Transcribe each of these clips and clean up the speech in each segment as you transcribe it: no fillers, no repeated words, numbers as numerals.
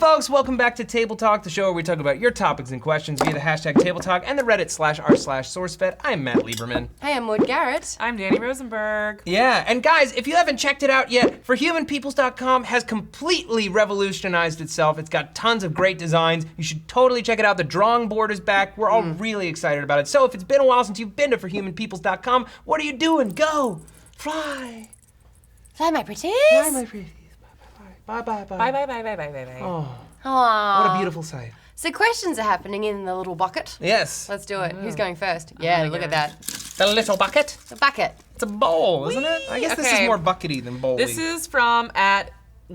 folks, welcome back to Table Talk, the show where we talk about your topics and questions via the hashtag Table Talk and the Reddit/r/SourceFed. I'm Matt Lieberman. Hey, I'm Maude Garrett. I'm Dani Rosenberg. Yeah, and guys, if you haven't checked it out yet, forhumanpeoples.com has completely revolutionized itself. It's got tons of great designs. You should totally check it out. The drawing board is back. We're all really excited about it. So if it's been a while since you've been to forhumanpeoples.com, what are you doing? Go, fly. Fly, my pretties. Fly, my pretties. Bye, bye, bye. Bye, bye, bye, bye, bye, bye, bye. Oh, Aww. what a beautiful sight. So questions are happening in the little bucket. Yes. Let's do it. Who's going first? Yeah, look at that. The little bucket. The bucket. It's a bowl, isn't it? I guess this is Okay. more buckety than bowly. This is from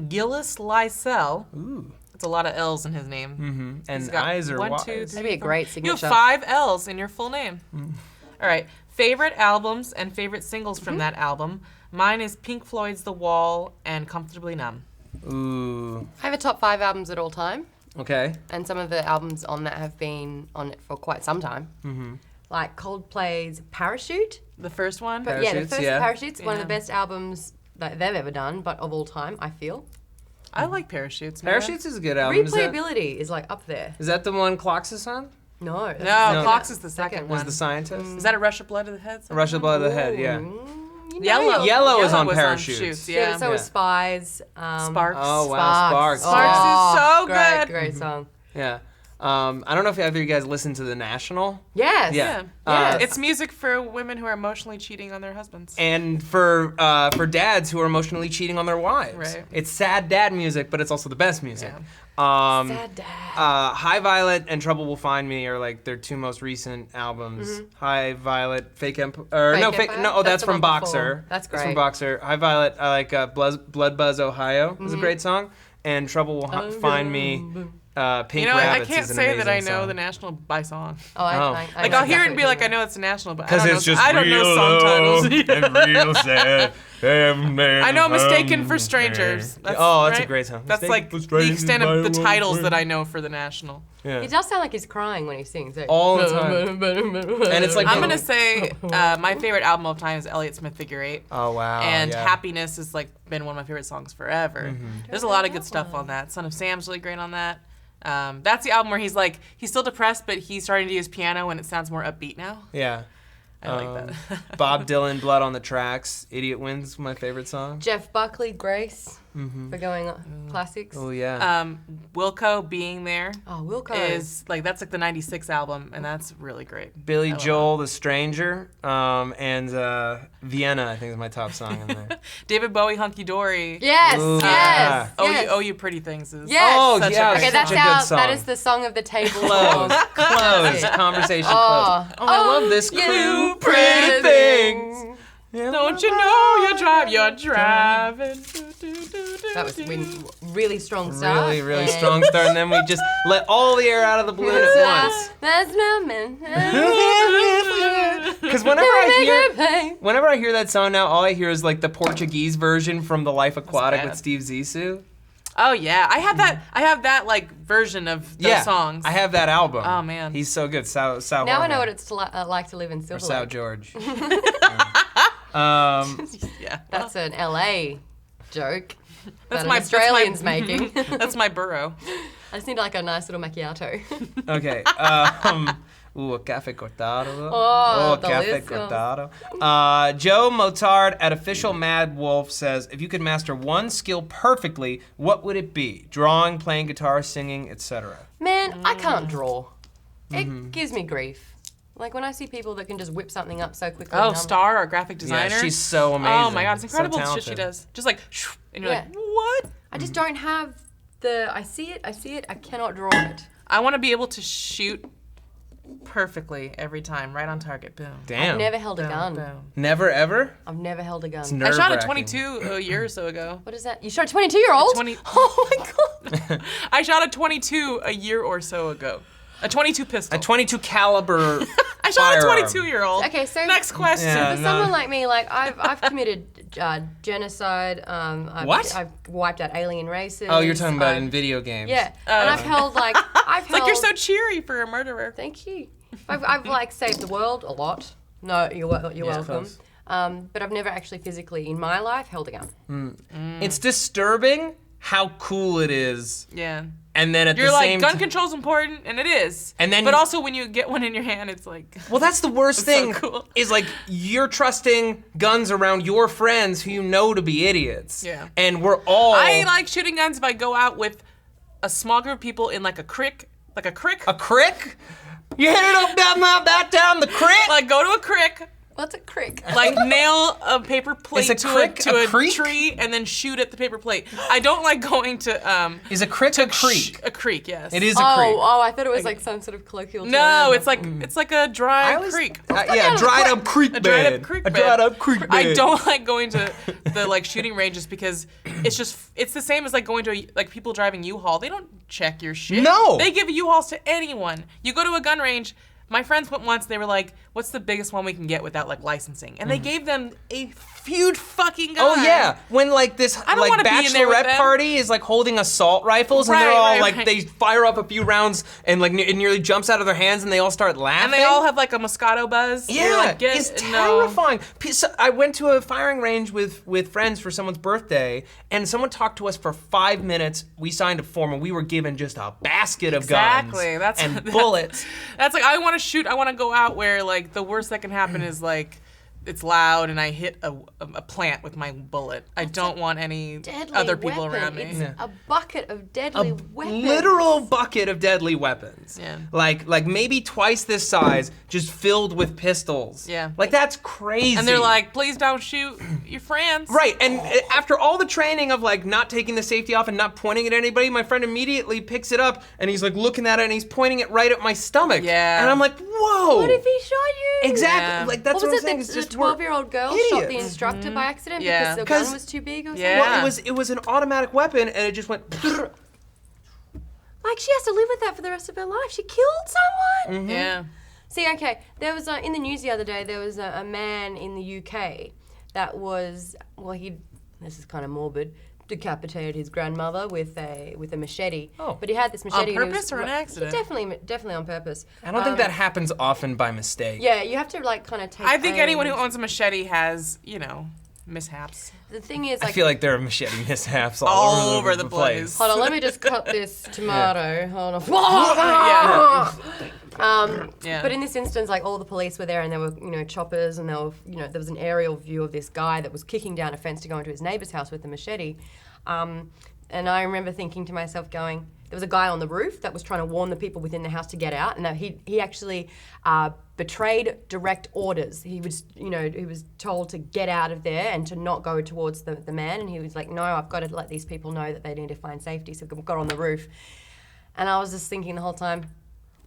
@Gillis Lysell. Ooh. It's a lot of L's in his name. Mm-hmm. And He's got eyes are 1, wise. 2, 3, That'd be a great You have signature. 5 L's in your full name. All right, favorite albums and favorite singles from that album. Mine is Pink Floyd's The Wall and Comfortably Numb. Ooh. I have a top 5 albums at all time, Okay. and some of the albums on that have been on it for quite some time. Mm-hmm. Like Coldplay's Parachute. The first one? But yeah, the Parachutes, first yeah. Parachute's one of the Yeah. best albums that they've ever done, but of all time, I feel. I like Parachutes. man. Parachutes is a good album. Replayability is like up there. Is that the one Clocks is on? No. that's No, No. Clocks is the second Was one. the Scientist? Is that a Rush of Blood to the Head? Rush of Blood of the Head, yeah. Yellow. Yellow is on was Parachutes. Shoots, Yeah, yeah. but so was Spies. Sparks. Oh, wow, Sparks. Sparks is so good. Great song. Yeah. I don't know if either of you guys listen to The National. Yes. Yeah. Yes. It's music for women who are emotionally cheating on their husbands. And for dads who are emotionally cheating on their wives. Right. It's sad dad music, but it's also the best music. Yeah. Sad dad. High Violet and Trouble Will Find Me are like their 2 most recent albums. High Violet, Fake Empire, Fake no, Empire? no, oh, that's That's the from one Boxer. before. That's That's from great. Boxer. High Violet, I like Blood Buzz, Ohio is a great song. And Trouble Will Find Me, Pink You know, I Rabbits can't is an say that I amazing know song. the National by song. Oh, I Oh. know Like I'll hear it and be like, I exactly know it's the National, but I Because don't know. it's just I don't know song titles. and real sad. I know Mistaken for Strangers. That's a right? great song. That's Mistaken like for the Strangers extent of the by titles one that I know for the National. Yeah. It does sound like he's crying when he sings. Like, All the time. And it's like I'm gonna say my favorite album of time is Elliott Smith Figure 8. Oh, wow. And yeah. Happiness has like been one of my favorite songs forever. There's a lot of good stuff on that. Son of Sam's really great on that. That's the album where he's still depressed, but he's starting to use piano and it sounds more upbeat now. Yeah. I like that. Bob Dylan, Blood on the Tracks. Idiot Wins, my favorite song. Jeff Buckley, Grace, for going classics. Oh, yeah. Wilco, Being There Oh, Wilco. is that's like the '96 album, and that's really great. Billy I love Joel, The Stranger, and Vienna, I think is my top song in there. David Bowie, Hunky Dory. Yes, Ooh. yes, Oh, yes. You Pretty Things is Yes. Oh, such yeah, a great Okay, such that's a good how. song. That is the song of the table. Close, close, conversation closed. Oh, I love this you crew, pretty things. Yeah. Don't you know you're driving. That was really strong start. Really, really and- strong start, and then we just let all the air out of the balloon at once. That's no man. Because whenever I hear that song now, all I hear is like the Portuguese version from The Life Aquatic bad. with Steve Zissou. Oh yeah, I have that like version of those songs. I have that album. Oh, man. He's so good. Sao Now I know Jorge. what it's like to live in Or Silver Sao Lake. George. Yeah, That's an LA joke. That's that my- an Australian's making. that's my borough. I just need like a nice little macchiato. Okay. Ooh, a café cortado. Oh, a café delicious. cortado. Joe Motard at Official Mad Wolf says, if you could master one skill perfectly, what would it be? Drawing, playing guitar, singing, etc. Man, I can't draw. It gives me grief. Like when I see people that can just whip something up so quickly. Oh, and I'm- Star, our graphic designer. Yeah, she's so amazing. Oh my God, it's So incredible the shit she talented. does. Just like, and you're Yeah. like, what? I just don't have the. I see it. I cannot draw it. I want to be able to shoot perfectly every time, right on target. Boom. Damn. I've never held a Boom, gun. boom. Never ever? I've never held a gun. It's I shot a nerve-wracking. 22 a year or so ago. What is that? You shot a 22-year-old? 20 Oh my god. I shot a 22 a year or so ago. A 22 pistol. A 22 caliber I shot a firearm. 22-year-old. Okay, so Next question. Yeah. for no. someone like me, like I've committed genocide. What? I've wiped out alien races. Oh, you're talking about I've- in video games. Yeah, and I've held like It's like you're so cheery for a murderer. Thank you. I've like saved the world a lot. No, you're welcome. close. But I've never actually physically in my life held a gun. It's disturbing how cool it is. Yeah. And then at You're the like, same gun control's important, and it is. And then but also when you get one in your hand, it's like. Well, that's the worst thing. So cool. Is like you're trusting guns around your friends who you know to be idiots. Yeah. And we're all. I like shooting guns if I go out with a small group of people in like a crick. Like a crick? A crick? You headed up down the crick? Like go to a crick. What's a crick? Like nail a paper plate Is a crick to a a creek? tree and then shoot at the paper plate. I don't like going to Is a crick a creek? a creek, yes. It is a creek. Oh, I thought it was like some sort of colloquial term. No, it's like a dry I was- creek. yeah, dried up creek bed. A dried up creek A bed. dried up creek bed. I don't like going to the like shooting ranges because it's the same as like going to like people driving U-Haul. They don't check your shit. No. They give U-Hauls to anyone. You go to a gun range. My friends went once, they were like, what's the biggest one we can get without like licensing? And they gave them a huge fucking gun. Oh yeah, when like this I don't like wanna be in there with bachelorette them. party is like holding assault rifles and they're Right, all right, like right. they fire up a few rounds and like it nearly jumps out of their hands and they all start laughing. And they all have like a Moscato buzz. Yeah, You're like, it's terrifying. So I went to a firing range with friends for someone's birthday, and someone talked to us for 5 minutes. We signed a form, and we were given just a basket of Exactly. guns and bullets. That's like I want to shoot. I want to go out where like the worst that can happen is like it's loud and I hit a plant with my bullet. I don't want any Deadly other people weapon. around me. It's a bucket of deadly weapons. Literal bucket of deadly weapons. Yeah. Like maybe twice this size, just filled with pistols. Yeah. Like that's crazy. And they're like, please don't shoot your friends. Right, and after all the training of like not taking the safety off and not pointing at anybody, my friend immediately picks it up and he's like looking at it and he's pointing it right at my stomach. Yeah. And I'm like, whoa. What if he shot you? Exactly. Yeah. Like that's What what, was I'm saying. it? It's The just we're 12-year-old girl shot the idiots. instructor by accident Yeah. because the 'Cause- gun was too big or something? Yeah. Well, it was an automatic weapon and it just went. Like she has to live with that for the rest of her life. She killed someone. Yeah. See, okay, there was in the news the other day. There was a man in the UK that was this is kind of morbid. Decapitated his grandmother with a machete. Oh. But he had this machete. and he purpose or an accident? Definitely on purpose. I don't think that happens often by mistake. Yeah, you have to like kind of take. I think aim. anyone who owns a machete has, mishaps. The thing is, I like, feel like there are machete mishaps all All over over the the place. place. hold on, let me just cut this tomato. Hold on. Yeah. But in this instance, like all the police were there, and there were choppers, and there was an aerial view of this guy that was kicking down a fence to go into his neighbor's house with a machete. And I remember thinking to myself, there was a guy on the roof that was trying to warn the people within the house to get out, and that he actually betrayed direct orders. He was told to get out of there and to not go towards the man, and he was like, no, I've got to let these people know that they need to find safety. So we got on the roof, and I was just thinking the whole time,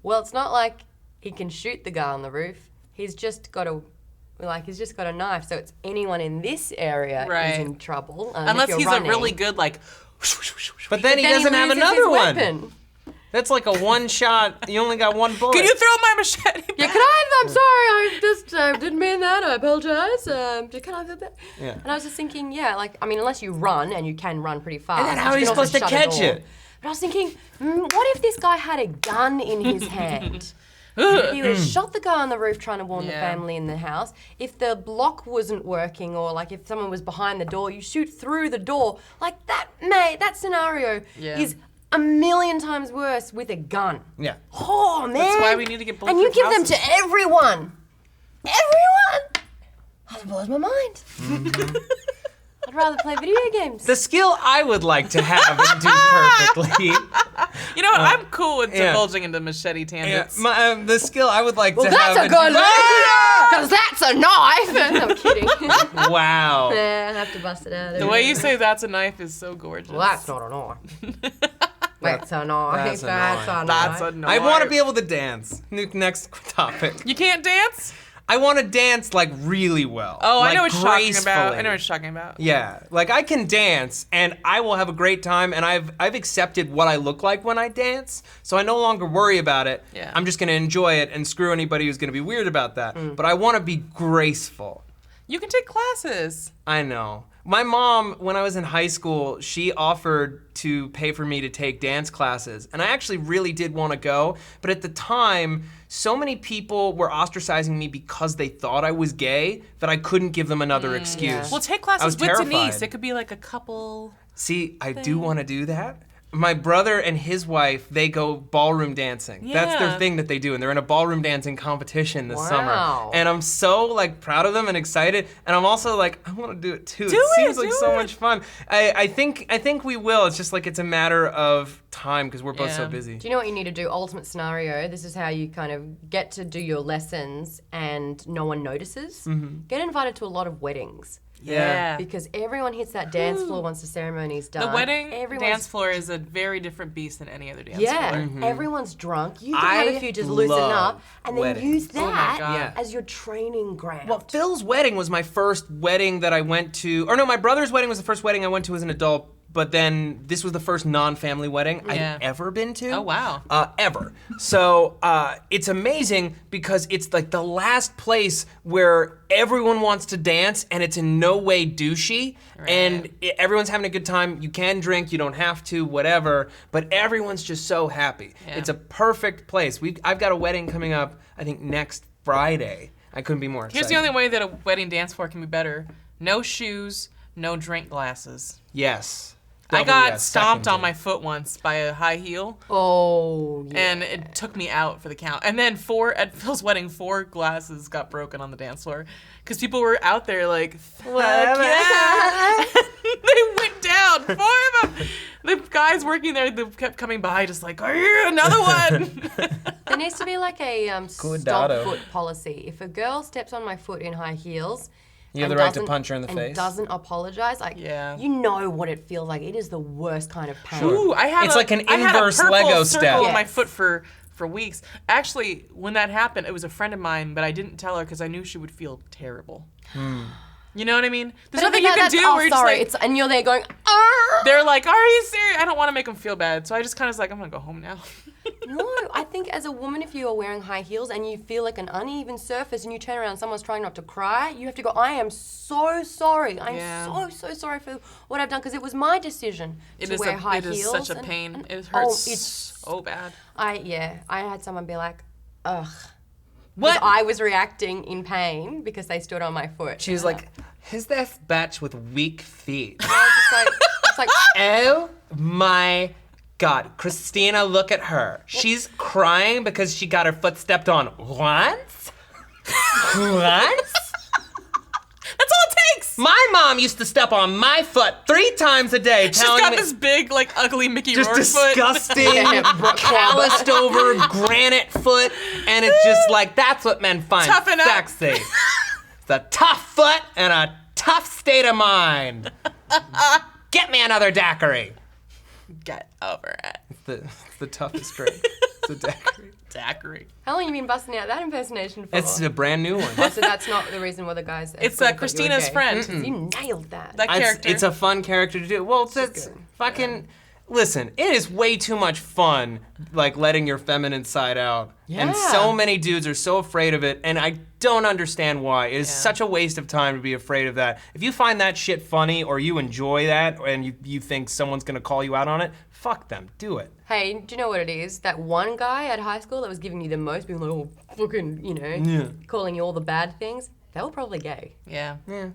well, it's not like he can shoot the guy on the roof. He's just got a knife, so it's anyone in this area Right. is in trouble. Unless he's a really good But then he doesn't have loses another his one. weapon. That's like a one shot. You only got one bullet. Can you throw my machete back? Yeah, I'm sorry, I just didn't mean that. I apologize. Can I have a bit? Yeah. And I was just thinking, unless you run, and you can run pretty fast. And then how are you you can also supposed to shut a catch door. it? But I was thinking, what if this guy had a gun in his hand? He would have shot the guy on the roof trying to warn the Yeah. family in the house. If the lock wasn't working, or like if someone was behind the door, you shoot through the door. Like that scenario Yeah. is a million times worse with a gun. Yeah. Oh man! That's why we need to get And you bulletproof give them to houses. everyone. Everyone. That blows my mind. Mm-hmm. I'd rather play video games. The skill I would like to have and do perfectly. You know what? I'm cool with yeah. divulging into machete Yeah, tangents. the skill I would like to Well, that's have. a good because that's a knife. I'm kidding. Wow. Yeah, I have to bust it out. The way you say that's a knife is so gorgeous. Well, that's not a knife. That's a knife. That's a That's knife. a That's knife. a knife. I want to be able to dance. Next topic. You can't dance? I want to dance like really well. Oh, like, I know what you're talking about. gracefully. I know what you're talking about. Yeah, like I can dance and I will have a great time, and I've accepted what I look like when I dance, so I no longer worry about it. Yeah. I'm just gonna enjoy it and screw anybody who's gonna be weird about that. But I want to be graceful. You can take classes. I know. My mom, when I was in high school, she offered to pay for me to take dance classes, and I actually really did want to go, but at the time, so many people were ostracizing me because they thought I was gay that I couldn't give them another excuse. yeah. Well, take I was classes with terrified. Denise. It could be like a couple. See, I do want to do that. My brother and his wife, they go ballroom dancing. Yeah. That's their thing that they do, and they're in a ballroom dancing competition this Wow. summer. And I'm so like proud of them and excited, and I'm also like, I want to do it too. Do it seems it, like do so it. much fun. I think we will. It's just like it's a matter of time because we're both so Yeah. busy. Do you know what you need to do? Ultimate scenario. This is how you kind of get to do your lessons and no one notices. Get invited to a lot of weddings. Yeah. Because everyone hits that dance floor once the ceremony's done. The wedding Everyone's- dance floor is a very different beast than any other dance Yeah, floor. everyone's drunk. You can have a few, just loosen love up, and then weddings. use Oh my that God. Yeah. as your training ground. Well, Phil's wedding was my first wedding that I went to. Or no, my brother's wedding was the first wedding I went to as an adult. But then this was the first non-family wedding Yeah. I'd ever been to. Oh, wow. Ever. So it's amazing because it's like the last place where everyone wants to dance and it's in no way douchey. And everyone's having a good time. You can drink, you don't have to, whatever. But everyone's just so happy. Yeah. It's a perfect place. I've got a wedding coming up, I think next Friday. I couldn't be more excited. Here's the only way that a wedding dance floor can be better. No shoes, no drink glasses. Yes. I Double got yes, stomped on seconded. my foot once by a high heel, Oh, yeah. and it took me out for the count. And then at Phil's wedding, 4 glasses got broken on the dance floor because people were out there like, fuck yeah. They went down, 4 of them. The guys working there, they kept coming by just like, are you another one? There needs to be like a Good stop dado. foot policy. If a girl steps on my foot in high heels, You have and the right to doesn't- punch her in the and face. doesn't apologize, like Yeah. you know what it feels like. It is the worst kind of pain. Ooh, I had It's like an I had a inverse purple Lego circle step. on my Yes. foot for weeks. Actually, when that happened, it was a friend of mine, but I didn't tell her because I knew she would feel terrible. You know what I mean? There's nothing you can do where you're just like, and you're there going, "Arr!" they're like, are you serious? I don't want to make them feel bad. So I just kind of was like, I'm going to go home now. No, I think as a woman, if you are wearing high heels and you feel like an uneven surface and you turn around and someone's trying not to cry, you have to go, I am so sorry. I'm Yeah. so sorry for what I've done because it was my decision to wear high it heels. is such a and- pain. and- It hurts it's so bad. I had someone be like, ugh. What? Because I was reacting in pain because they stood on my foot. She was like, who's this bitch with weak feet? I was just like, Oh my God. Christina, look at her. She's crying because she got her foot stepped on once? Once? That's all it takes. My mom used to step on my foot 3 times a day, She's telling got me this big, like, ugly Mickey just Rourke foot. disgusting, Yeah, calloused over granite foot, and it's just like that's what men find Toughen up. sexy. It's a tough foot and a tough state of mind. Get me another daiquiri. Get over it. It's the toughest drink. It's a daiquiri. Daiquiri. how long have you been busting out that impersonation for? It's a brand new one. So that's not the reason why the guys. It's thought you were Christina's gay. friend. You nailed that. That It's, character. it's a fun character to do. Well, it's good. fucking. Listen, it is way too much fun, like letting your feminine side out. And Yeah. so many dudes are so afraid of it, and I don't understand why. It is Yeah. such a waste of time to be afraid of that. If you find that shit funny or you enjoy that and you think someone's gonna call you out on it, fuck them. Do it. Hey, do you know what it is? That one guy at high school that was giving you the most, being like, oh, fucking, Yeah. calling you all the bad things, they were probably gay. yeah. Yeah.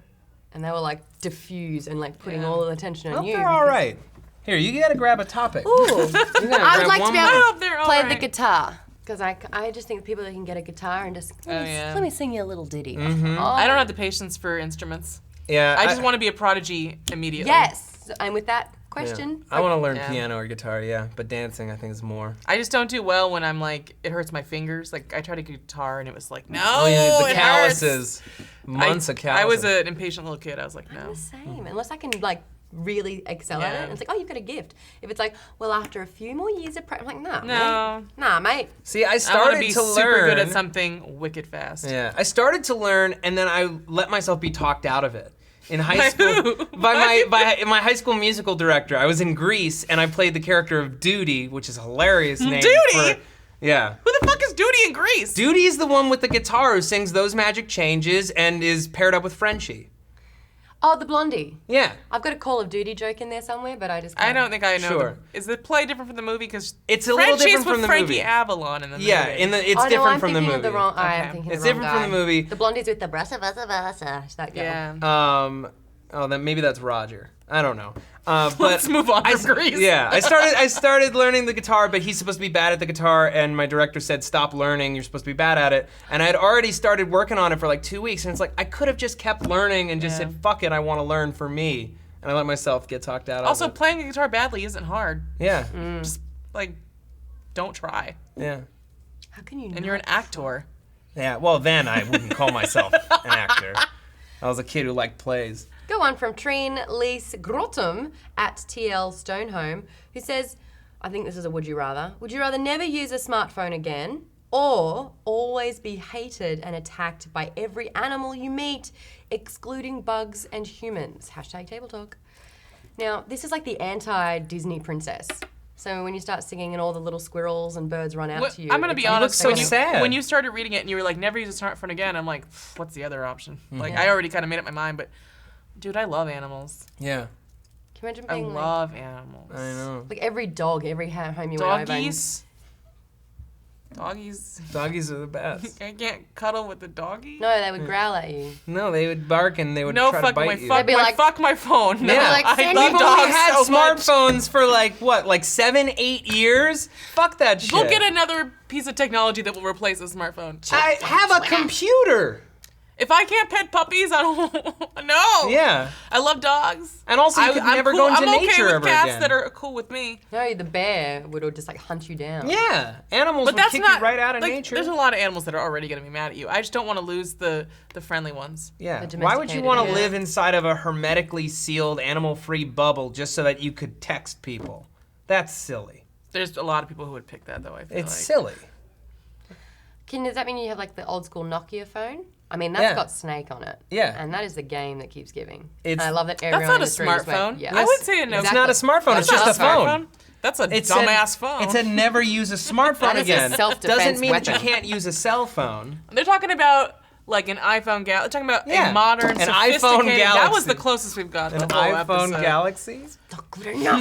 And they were like diffuse and like putting Yeah. all the attention on Well, you. they're all right. Here, you gotta grab a topic. Ooh. You gotta I would grab like to one be more. able Oh, to they're all play the right. guitar. Because I just think people that can get a guitar and just, yeah. let me sing you a little ditty. Mm-hmm. Oh, I don't have the patience for instruments. Yeah, I just want to be a prodigy immediately. Yes. And with that question, I want to learn Yeah. piano or guitar, yeah, but dancing I think is more. I just don't do well when I'm like, it hurts my fingers. Like, I tried to get guitar and it was like, no, Oh yeah, the it calluses. hurts. Months of calluses. I was an impatient little kid. I was like, I'm no. the same. Unless I can like really excel at it. Yeah. And it's like, oh, you've got a gift. If it's like, well, after a few more years of practice, I'm like, nah, No. mate. Nah, mate. See, I I want started to be to super learn. good at something wicked fast. Yeah, I started to learn, and then I let myself be talked out of it. In high By school, who? by my high school musical director, I was in Greece, and I played the character of Duty, which is a hilarious name. Duty? For, yeah. Who the fuck is Duty in Greece? Duty is the one with the guitar who sings Those Magic Changes and is paired up with Frenchie. Oh, the blondie. Yeah. I've got a Call of Duty joke in there somewhere, but I just I can't. don't think I know. Sure. Is the play different from the movie? Because It's a little different from the Frankie movie. Avalon in the movie. Yeah, it's Oh, no, different I'm from the thinking movie. of the wrong. I'm Okay. thinking It's the wrong different from guy. the movie. The blondie's with the brasa. That girl. Yeah. Oh, then maybe that's Roger. I don't know. But Let's move on from Grease. Yeah, I started learning the guitar, but he's supposed to be bad at the guitar, and my director said, stop learning, you're supposed to be bad at it. And I had already started working on it for like 2 weeks, and it's like, I could have just kept learning and just said, fuck it, I want to learn for me. And I let myself get talked out Also, of it. playing a guitar badly isn't hard. Yeah, Just, like, don't try. yeah. How can you? And you're an actor. Yeah, well then I wouldn't call myself an actor. I was a kid who liked plays. Go on from Trine Lise Grottum at TL Stonehome, who says, I think this is a would you rather. Would you rather never use a smartphone again or always be hated and attacked by every animal you meet, excluding bugs and humans? Hashtag table talk. Now, this is like the anti-Disney princess. So when you start singing and all the little squirrels and birds run out to you. I'm gonna be it's like, honest. so when you, sad. when you started reading it and you were like, never use a smartphone again, I'm like, what's the other option? Like, I already kind of made up my mind, but dude, I love animals. Yeah, Can you imagine I being love animals. I know. like every dog, every home you went over and- Doggies. Doggies are the best. I can't cuddle with the doggy. No, they would growl at you. No, they would bark and they would No, try to fuck bite my you. fuck They'd be my like- fuck my phone. No, Yeah. like, I "Send love me We've dogs only had so much. smartphones for like what, like 7-8 years? Fuck that shit. We'll get another piece of technology that will replace a smartphone. I have a computer. If I can't pet puppies, I don't. No. Yeah, I love dogs. and also you could I'm never cool. go into I'm okay nature with ever cats again. that are cool with me. No, the bear would just like hunt you down. Yeah, animals But would that's kick not you right out of like, nature. There's a lot of animals that are already gonna be mad at you. I just don't want to lose the friendly ones. Yeah. The Why would you domesticated want to animal. live inside of a hermetically sealed, animal-free bubble just so that you could text people? That's silly. There's a lot of people who would pick that though. I feel It's like. silly. Does that mean you have like the old school Nokia phone? I mean, that's Yeah. got Snake on it. Yeah. And that is the game that keeps giving. It's- And I love that everyone That's not in a the street is smartphone. Yeah. I would say a no. It's not a smartphone. It's That's just a not phone. That's a It said- dumbass phone. It said never use a smartphone That is a again. self-defense Doesn't mean that you weapon. can't use a cell phone. They're talking about like an iPhone They're talking about Yeah. a modern, An iPhone sophisticated. That was Galaxy. the closest we've got. An the whole iPhone episode. Galaxy?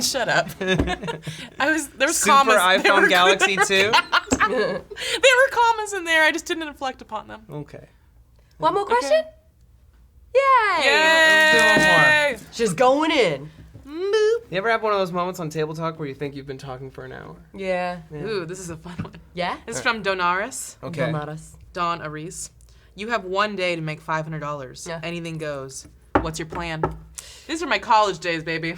Shut up. There was Super commas. There iPhone were- Galaxy 2? There were commas in there. I just didn't inflect upon them. Okay. One more question? Yay! Yay! Just going in. You ever have one of those moments on Table Talk where you think you've been talking for an hour? Yeah. Ooh, this is a fun one. Yeah? It's from Donaris. Okay. Don Aris. You have one day to make $500. Yeah. Anything goes. What's your plan? These are my college days, baby.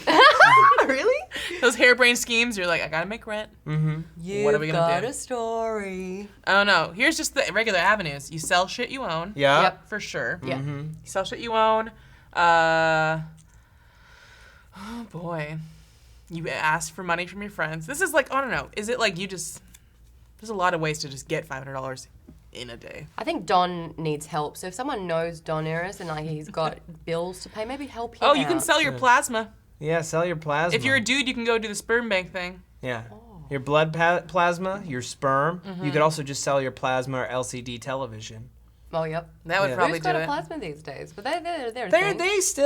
Really? Those harebrained schemes. You're like, I gotta make rent. You've What are we gonna got do? a story. Oh no. Here's just the regular avenues. You sell shit you own. Yeah. Yep. For sure. Yeah. You sell shit you own. Oh boy. You ask for money from your friends. This is like, I don't know. Is it like you just, there's a lot of ways to just get $500 in a day. I think Don needs help. So if someone knows Don Eris and like he's got bills to pay, maybe help him Oh, you can out. sell your plasma. Yeah, sell your plasma. If you're a dude, you can go do the sperm bank thing. Yeah. Your blood plasma, your sperm. You could also just sell your plasma or LCD television. Oh, yep. That would Yeah. probably Who's do got a it. plasma these days? But they're a They thing. exist.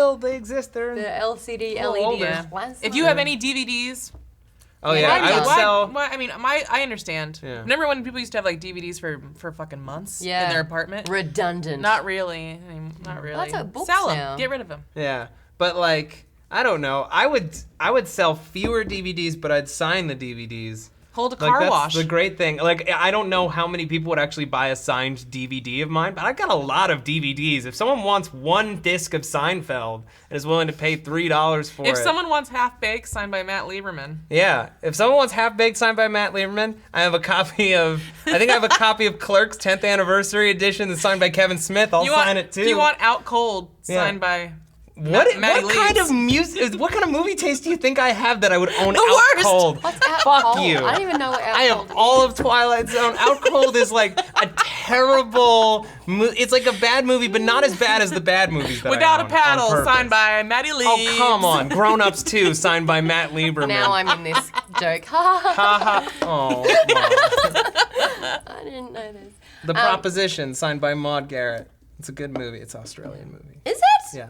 They're The LCD, little LED older. plasma. If you have any DVDs, Oh yeah, Why I would not? sell. I mean, I understand. Yeah. Remember when people used to have like DVDs for fucking months Yeah. in their apartment? Redundant. Not really. Not really. that's like books Sell them. now. Get rid of them. Yeah, but like I don't know. I would sell fewer DVDs, but I'd sign the DVDs. Hold a Like car that's wash. the great thing. Like I don't know how many people would actually buy a signed DVD of mine, but I've got a lot of DVDs. If someone wants one disc of Seinfeld and is willing to pay $3 for If it, someone wants Half Baked signed by Matt Lieberman. yeah. If someone wants Half Baked signed by Matt Lieberman, I have a copy of. I think I have a copy of Clerks 10th Anniversary Edition that's signed by Kevin Smith. I'll sign it too. If you want Out Cold Yeah. signed by What Maddie kind Leeds. of music? What kind of movie taste do you think I have that I would own The Out worst. Cold? What's Out Fuck Cold? you. I don't even know what Out I Cold have all of Twilight Zone. Out Cold is like a terrible. It's like a bad movie, but not as bad as the bad movies that Without I a own Paddle on purpose. signed by Maddie Leeds. Oh come on, Grown Ups 2 signed by Matt Lieberman. Now I'm in this joke. Ha ha ha. Ha ha. Oh, Maude. I didn't know this. The Proposition signed by Maude Garrett. It's a good movie. It's an Australian movie. Is it? Yeah.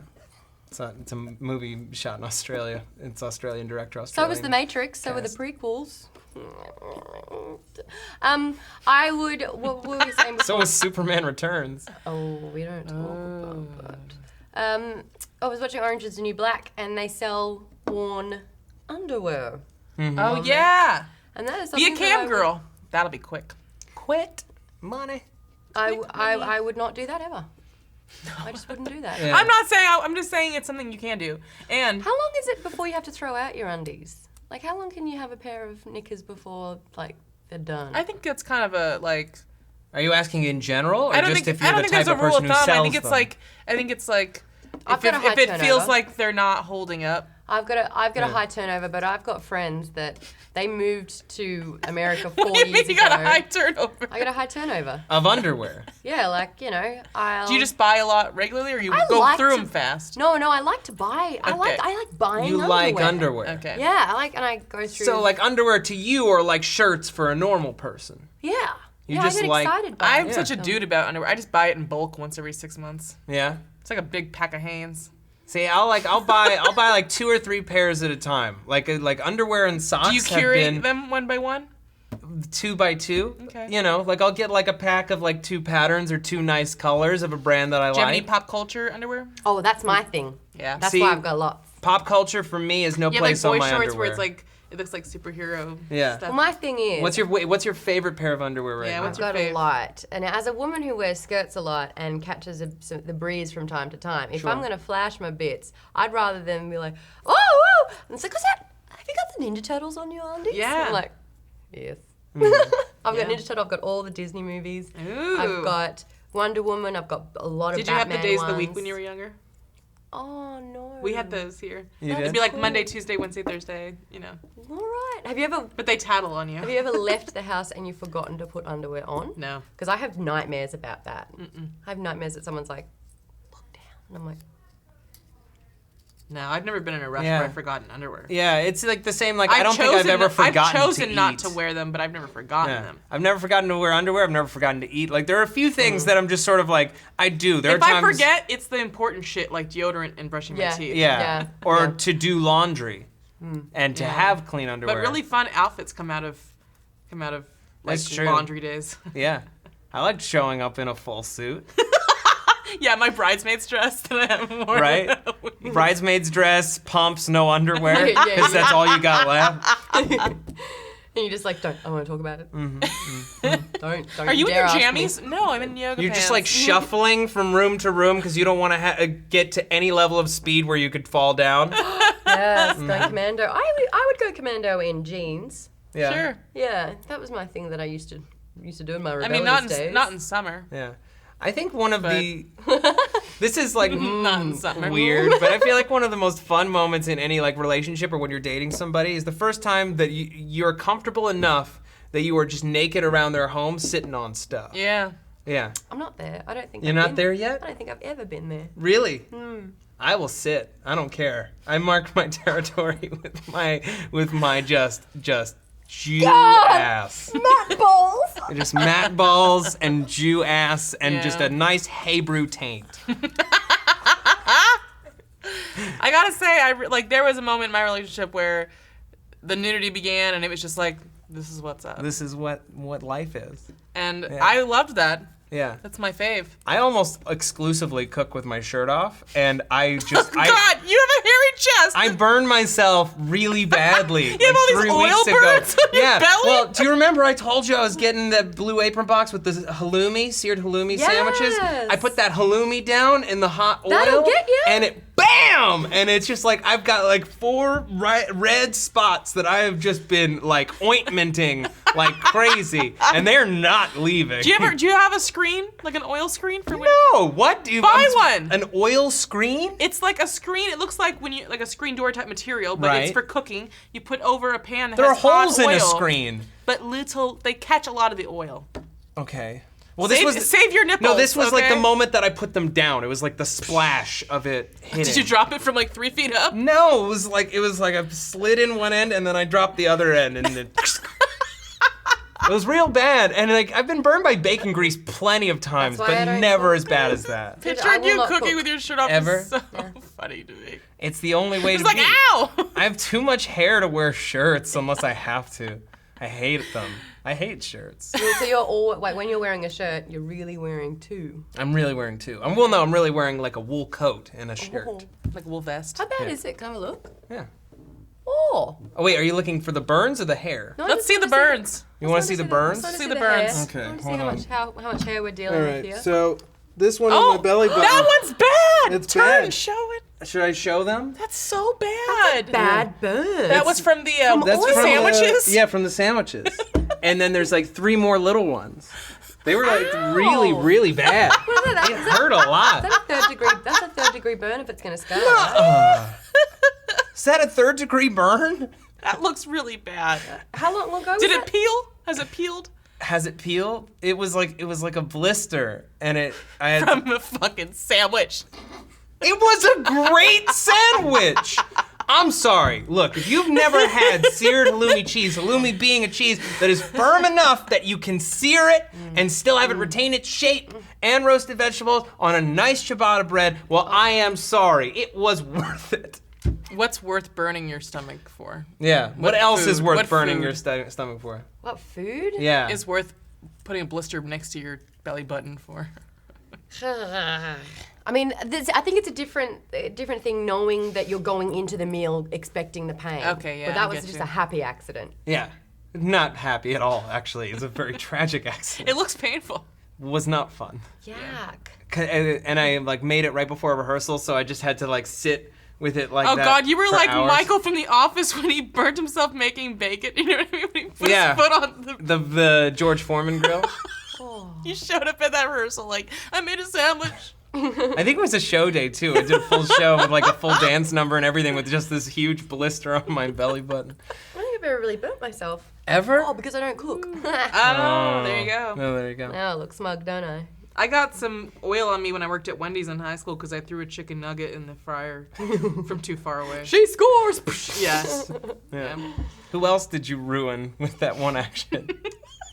It's a movie shot in Australia. It's Australian director. So Australian. was The Matrix. So were the cast. prequels. I would. What were we saying before? So was Superman Returns. Oh, we don't talk about that. I was watching Orange Is the New Black, and they sell worn underwear. Oh yeah. And that is Be a something that cam girl. That'll be quick. Quit money. I would not do that ever. I just wouldn't do that. Yeah. I'm not saying. I'm just saying it's something you can do. And How long is it before you have to throw out your undies? Like, how long can you have a pair of knickers before, like, they're done? I think it's kind of a like. Are you asking in general, or I don't just think. if you're I don't the think type there's a of rule person of who thumb. sells I think it's them? like. I think it's like. I've got a high If it feels turnover. like they're not holding up. I've got a Yeah. high turnover, but I've got friends that they moved to America 4 What do you years mean ago. you got a high turnover? I got a high turnover. Of underwear. Yeah, like, you know, I'll... Do you just buy a lot regularly, or you I go like through to- them fast? No, I like to buy. I like buying You underwear. like underwear. Okay. Yeah, I like, and I go through... So like underwear to you are like shirts for a normal person. Yeah. You yeah, just I get like- excited by I'm it. such a dude about underwear. I just buy it in bulk once every 6 months. Yeah. It's like a big pack of Hanes. See, I'll buy like 2 or 3 pairs at a time. Like underwear and socks. Do you have curate been them one by one? 2 by 2. Okay. You know, like I'll get like a pack of like 2 patterns or 2 nice colors of a brand that I Do you have any like. pop culture underwear? Oh, that's my thing. Yeah. That's See, why I've got lots. Pop culture for me is no You have like place on boy my shorts underwear. where it's like it looks like superhero Yeah. stuff. Well, my thing is... What's your favorite pair of underwear right Yeah, now? what's I've your got a fave? lot. And as a woman who wears skirts a lot and catches the breeze from time to time, if Sure. I'm going to flash my bits, I'd rather than be like, oh! And it's like, have you got the Ninja Turtles on your undies? Yeah. I'm like, yes. Mm. I've got Yeah. Ninja Turtle, I've got all the Disney movies. Ooh. I've got Wonder Woman, I've got a lot of Did you have Batman the days of the ones. week when you were younger? Oh, no. We had those here. You It'd did? be like Cool. Monday, Tuesday, Wednesday, Thursday, you know. All right. Have you But they tattle on you. ever left the house and you've forgotten to put underwear on? No. Because I have nightmares about that. I have nightmares that someone's like, look down. And I'm like, No, I've never been in a rush Yeah. where I've forgotten underwear. Yeah, it's like the same. Like I don't think I've ever forgotten I've chosen to not eat. to wear them, but I've never forgotten Yeah. them. I've never forgotten to wear underwear. I've never forgotten to eat. Like there are a few things that I'm just sort of like I do. There If are I times. forget, it's the important shit like deodorant and brushing my Yeah. teeth. Yeah. Yeah. Or Yeah. to do laundry, and to Yeah. have clean underwear. But really fun outfits come out of like That's true. laundry days. Yeah. I like showing up in a full suit. Yeah, my bridesmaid's dress that I haven't worn. Right? Bridesmaid's dress, pumps, no underwear, Yeah, because that's all you got left. and you just like, don't, I want to talk about it. Don't Are you in dare your ask me. jammies? No, I'm in yoga You're pants. just like shuffling from room to room because you don't want to get to any level of speed where you could fall down. Yes, going commando. I would go commando in jeans. Yeah. Sure. Yeah, that was my thing that I used to do in my I rebellious mean, not days. in, not in summer. Yeah. I think one of But- the this is like Not in summer. weird, but I feel like one of the most fun moments in any like relationship or when you're dating somebody is the first time that you're comfortable enough that you are just naked around their home sitting on stuff. Yeah. Yeah. I'm not there. I don't think You're I've not been- there yet? I don't think I've ever been there. Really? I will sit. I don't care. I mark my territory with my just Jew ass. Matt balls! Just mat balls and Jew ass and Yeah. just a nice Hebrew taint. I gotta say, there was a moment in my relationship where the nudity began, and it was just like, this is what's up. This is what life is. And Yeah. I loved that. Yeah. That's my fave. I almost exclusively cook with my shirt off, and I just God, you have a hairy chest. I burned myself really badly. You have all these 3 oil weeks ago. burns on your Yeah. belly? Well, do you remember I told you I was getting that Blue Apron box with the halloumi, seared halloumi sandwiches? Yes. I put that halloumi down in the hot oil. That'll get ya. And it BAM! And it's just like I've got like 4 red spots that I have just been like ointmenting like crazy, and they're not leaving. Do you have a screen, like an oil screen for when? No, what? Do you Buy one. An oil screen? It's like a screen. It looks like like a screen door type material, but it's Right. for cooking. You put over a pan that There are has hot holes in a oil, screen. but they catch a lot of the oil. Okay. Well, Save your nipples. No, this was like okay? the moment that I put them down. It was like the splash of it hitting. Did you drop it from like 3 feet up? No, it was like I slid in one end and then I dropped the other end and it it was real bad. And like I've been burned by bacon grease plenty of times, That's why I but don't never cook. as bad as that. I Picturing will you not cooking cook. with your shirt off Ever? is so funny to me. It's the only way It's to like, be. ow! I have too much hair to wear shirts unless I have to. I hate them. I hate shirts. So you're when you're wearing a shirt, you're really wearing 2. I'm really wearing 2. I'm really wearing like a wool coat and a shirt. Oh. Like wool vest. How bad is it? Can I have a look? Yeah. Oh. Oh wait, are you looking for the burns or the hair? No, I Let's just see the wanna burns. You want to see the burns? Let's See the burns. hair. Okay, I want to see hold how much hair we're dealing All with right, here. so this one on my belly button. That one's bad. It's Turn bad. and show it. Should I show them? That's so bad. Bad burn. That was from the That's from sandwiches. yeah, from the sandwiches. And then there's like 3 more little ones. They were like really, really bad. It hurt a lot. That's a third degree burn if it's gonna scar. Right? Is that a 3rd degree burn? That looks really bad. How long ago was Did that? it peel? Has it peeled? Has it peeled? It was like a blister, and I had. From a fucking sandwich. It was a great sandwich. I'm sorry. Look, if you've never had seared halloumi cheese, halloumi being a cheese that is firm enough that you can sear it and still have it retain its shape, and roasted vegetables on a nice ciabatta bread, well, I am sorry. It was worth it. What's worth burning your stomach for? Yeah. What else is food? worth What burning food? your stomach for? What food? Yeah. Is worth putting a blister next to your belly button for? I mean, I think it's a different thing knowing that you're going into the meal expecting the pain. Okay, yeah, But I that was get just you. a happy accident. Yeah. Not happy at all, actually. It's a very tragic accident. It looks painful. Was not fun. Yuck. And I like made it right before rehearsal, so I just had to like sit with it like Oh that God, you were for like hours. Michael from The Office when he burnt himself making bacon. You know what I mean? When he put Yeah. his foot on the. The George Foreman grill. You showed up at that rehearsal like, I made a sandwich. I think it was a show day too. I did a full show with like a full dance number and everything with just this huge blister on my belly button. I don't think I've ever really burnt myself. Ever? Oh, because I don't cook. Oh, there you go. Oh, there you go. Now I look smug, don't I? I got some oil on me when I worked at Wendy's in high school because I threw a chicken nugget in the fryer from too far away. She scores! Yes. Yeah. Who else did you ruin with that one action?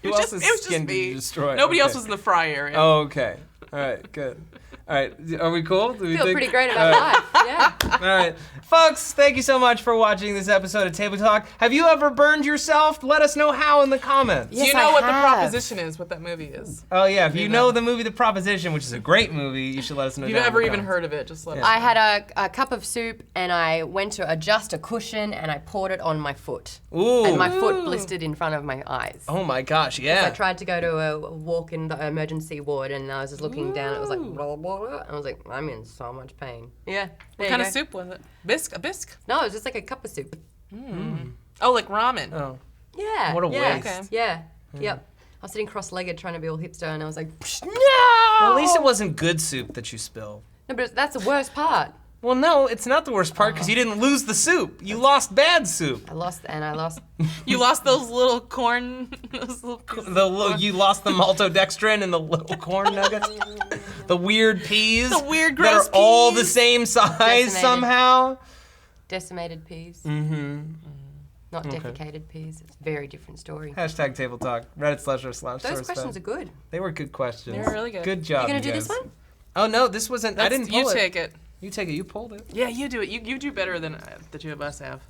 Who It was else's just skin did me. you destroy? Nobody else Okay. was in the fry area. Oh, okay. All right, good. All right, are we cool? Do we Feel think- pretty great about life. Yeah. All right, folks, thank you so much for watching this episode of Table Talk. Have you ever burned yourself? Let us know how in the comments. Do you know what the proposition is, what that movie is? Oh yeah, if you know the movie The Proposition, which is a great movie, you should let us know. If you've down in ever the even comments. heard of it, just let us I know. had a cup of soup and I went to adjust a cushion and I poured it on my foot. Ooh. And my foot blistered in front of my eyes. Oh my gosh, I yeah. tried to go to a walk in the emergency ward and I was just looking down. It was like, blah, blah, blah. I was like, I'm in so much pain. Yeah. What kind of soup was it? A bisque? No, it was just like a cup of soup. Oh, like ramen. Oh. Yeah. What a yeah, waste. Okay. Yeah. Yep. I was sitting cross-legged trying to be all hipster and I was like, no! Well, at least it wasn't good soup that you spilled. No, but that's the worst part. Well, no, it's not the worst part because you didn't lose the soup. You lost bad soup. I lost. You lost those little corn. Those little You lost the maltodextrin and the little corn nuggets. The weird peas. The weird, that gross are all the peas. same size Decimated. somehow. Decimated peas. Mm-hmm. Not defecated peas. It's a very different story. Hashtag Table Talk. Reddit/r/. Those questions are good. They were good questions. They were really good. Good job. You gonna do guys. this one? Oh no, this wasn't. I didn't pull You it. take it. You take it. You pulled it. Yeah, you do it. You do better than the two of us have.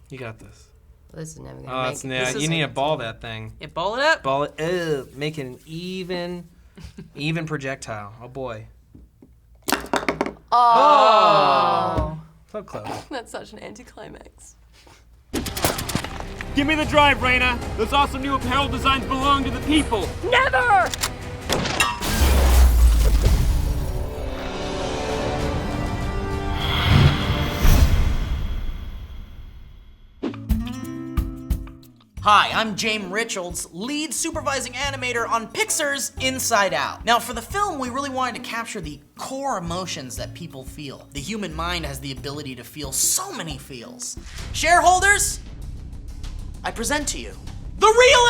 You got this. Well, this is never Oh, gonna make it's it. This you is- need to ball that thing. You ball it up. Ball it. Make it an even projectile. Oh boy. Oh. So close. That's such an anticlimax. Give me the drive, Raina. Those awesome new apparel designs belong to the people. Never! Hi, I'm James Richards, lead supervising animator on Pixar's Inside Out. Now, for the film, we really wanted to capture the core emotions that people feel. The human mind has the ability to feel so many feels. Shareholders, I present to you the real